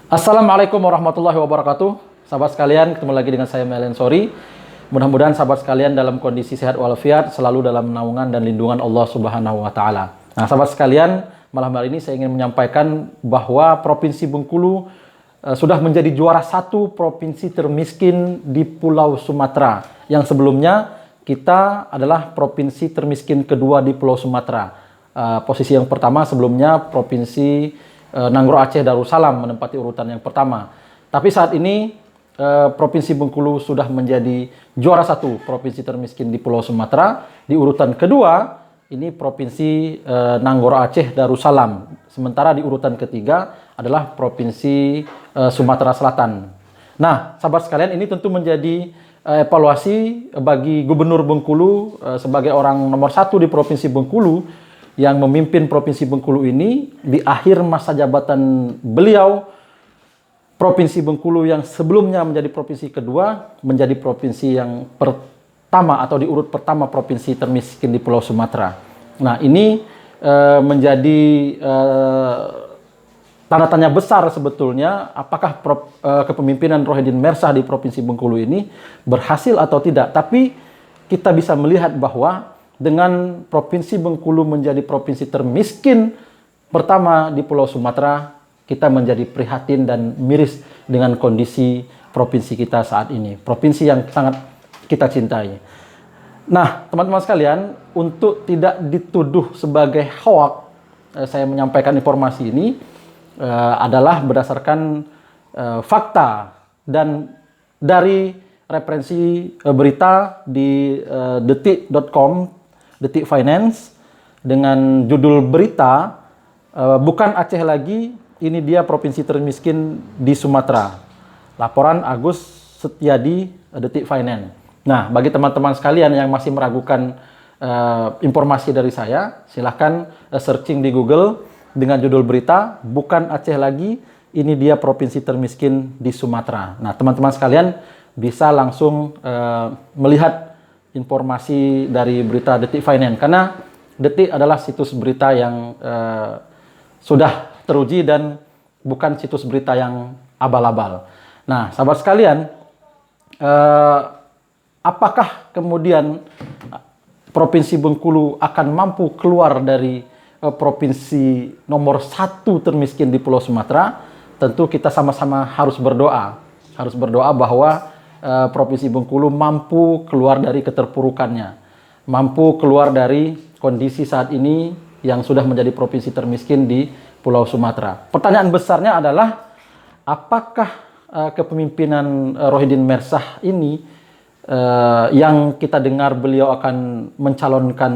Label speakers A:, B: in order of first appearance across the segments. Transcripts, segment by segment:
A: Assalamualaikum warahmatullahi wabarakatuh. Sahabat sekalian, ketemu lagi dengan saya Melen Sori. Mudah-mudahan sahabat sekalian dalam kondisi sehat walafiat, selalu dalam naungan dan lindungan Allah Subhanahu wa taala. Nah, sahabat sekalian, malam hari ini saya ingin menyampaikan bahwa Provinsi Bengkulu sudah menjadi juara satu provinsi termiskin di Pulau Sumatera. Yang sebelumnya kita adalah provinsi termiskin kedua di Pulau Sumatera. Posisi yang pertama sebelumnya Provinsi Nanggro Aceh Darussalam menempati urutan yang pertama. Tapi saat ini Provinsi Bengkulu sudah menjadi juara satu provinsi termiskin di Pulau Sumatera. Di urutan kedua ini Provinsi Nanggro Aceh Darussalam. Sementara di urutan ketiga adalah Provinsi Sumatera Selatan. Nah, sahabat sekalian, ini tentu menjadi evaluasi bagi Gubernur Bengkulu sebagai orang nomor satu di Provinsi Bengkulu yang memimpin Provinsi Bengkulu ini di akhir masa jabatan beliau. Provinsi Bengkulu yang sebelumnya menjadi provinsi kedua menjadi provinsi yang pertama atau di urut pertama provinsi termiskin di Pulau Sumatera. Nah, ini menjadi tanda tanya besar sebetulnya, apakah kepemimpinan Rohidin Mersah di Provinsi Bengkulu ini berhasil atau tidak. Tapi kita bisa melihat bahwa dengan Provinsi Bengkulu menjadi provinsi termiskin pertama di Pulau Sumatera, kita menjadi prihatin dan miris dengan kondisi provinsi kita saat ini. Provinsi yang sangat kita cintai. Nah, teman-teman sekalian, untuk tidak dituduh sebagai hoak, saya menyampaikan informasi ini adalah berdasarkan fakta dan dari referensi berita di detik.com, Detik Finance, dengan judul berita bukan Aceh lagi, ini dia provinsi termiskin di Sumatera. Laporan Agus Setiadi, Detik Finance. Nah, bagi teman-teman sekalian yang masih meragukan informasi dari saya, silahkan searching di Google dengan judul berita bukan Aceh lagi, ini dia provinsi termiskin di Sumatera. Nah, teman-teman sekalian bisa langsung melihat informasi dari berita Detik Finance, karena Detik adalah situs berita yang sudah teruji dan bukan situs berita yang abal-abal. Nah, sahabat sekalian, apakah kemudian Provinsi Bengkulu akan mampu keluar dari provinsi nomor satu termiskin di Pulau Sumatera? Tentu kita sama-sama harus berdoa bahwa Provinsi Bengkulu mampu keluar dari keterpurukannya, mampu keluar dari kondisi saat ini yang sudah menjadi provinsi termiskin di Pulau Sumatera. Pertanyaan besarnya adalah apakah kepemimpinan Rohidin Mersah ini yang kita dengar beliau akan mencalonkan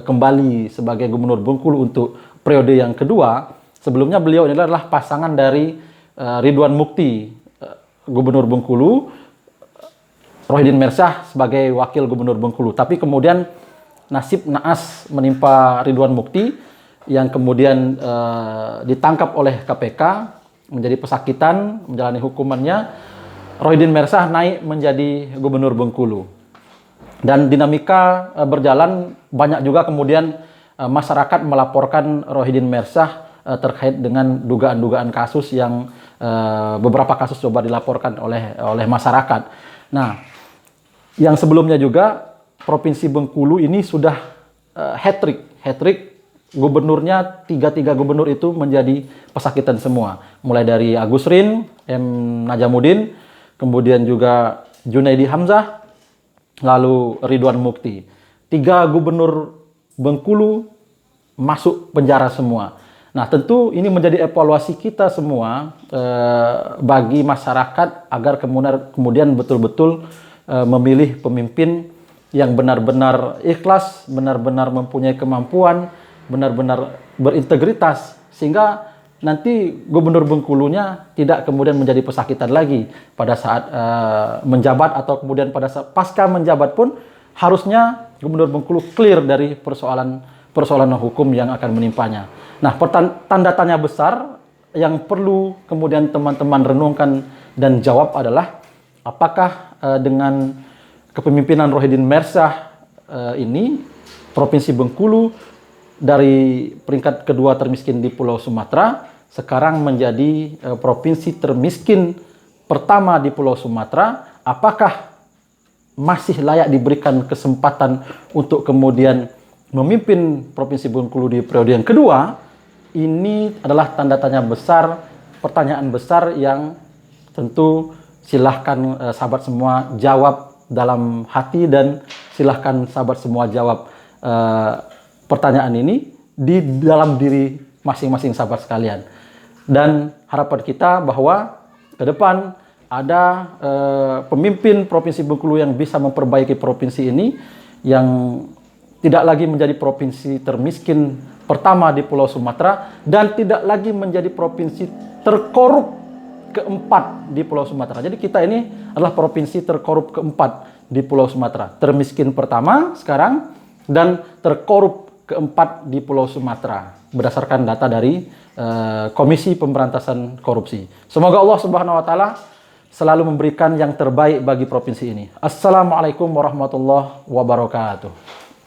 A: kembali sebagai Gubernur Bengkulu untuk periode yang kedua. Sebelumnya beliau ini adalah pasangan dari Ridwan Mukti, Gubernur Bengkulu, Rohidin Mersah sebagai Wakil Gubernur Bengkulu. Tapi kemudian nasib naas menimpa Ridwan Mukti yang kemudian ditangkap oleh KPK, menjadi pesakitan, menjalani hukumannya. Rohidin Mersah naik menjadi Gubernur Bengkulu. Dan dinamika berjalan, banyak juga kemudian masyarakat melaporkan Rohidin Mersah terkait dengan dugaan-dugaan kasus yang beberapa kasus coba dilaporkan oleh masyarakat. Nah, yang sebelumnya juga Provinsi Bengkulu ini sudah hat-trick gubernurnya, tiga gubernur itu menjadi pesakitan semua. Mulai dari Agus Rin, M. Najamuddin, kemudian juga Junaidi Hamzah, lalu Ridwan Mukti. 3 gubernur Bengkulu masuk penjara semua. Nah, tentu ini menjadi evaluasi kita semua bagi masyarakat agar kemudian betul-betul memilih pemimpin yang benar-benar ikhlas, benar-benar mempunyai kemampuan, benar-benar berintegritas, sehingga nanti Gubernur Bengkulunya tidak kemudian menjadi pesakitan lagi pada saat menjabat, atau kemudian pada saat pasca menjabat pun harusnya Gubernur Bengkulu clear dari persoalan hukum yang akan menimpanya. Nah, tanda tanya besar yang perlu kemudian teman-teman renungkan dan jawab adalah apakah dengan kepemimpinan Rohidin Mersah ini Provinsi Bengkulu dari peringkat kedua termiskin di Pulau Sumatera sekarang menjadi provinsi termiskin pertama di Pulau Sumatera. Apakah masih layak diberikan kesempatan untuk kemudian memimpin Provinsi Bengkulu di periode yang kedua? Ini adalah tanda tanya besar, pertanyaan besar yang tentu silahkan sahabat semua jawab dalam hati, dan silahkan sahabat semua jawab pertanyaan ini di dalam diri masing-masing sahabat sekalian. Dan harapan kita bahwa ke depan ada pemimpin Provinsi Bengkulu yang bisa memperbaiki provinsi ini, yang tidak lagi menjadi provinsi termiskin pertama di Pulau Sumatera, dan tidak lagi menjadi provinsi terkorup keempat di Pulau Sumatera. Jadi kita ini adalah provinsi terkorup keempat di Pulau Sumatera. Termiskin pertama sekarang dan terkorup keempat di Pulau Sumatera berdasarkan data dari Komisi Pemberantasan Korupsi. Semoga Allah Subhanahu wa taala selalu memberikan yang terbaik bagi provinsi ini. Assalamualaikum warahmatullahi wabarakatuh.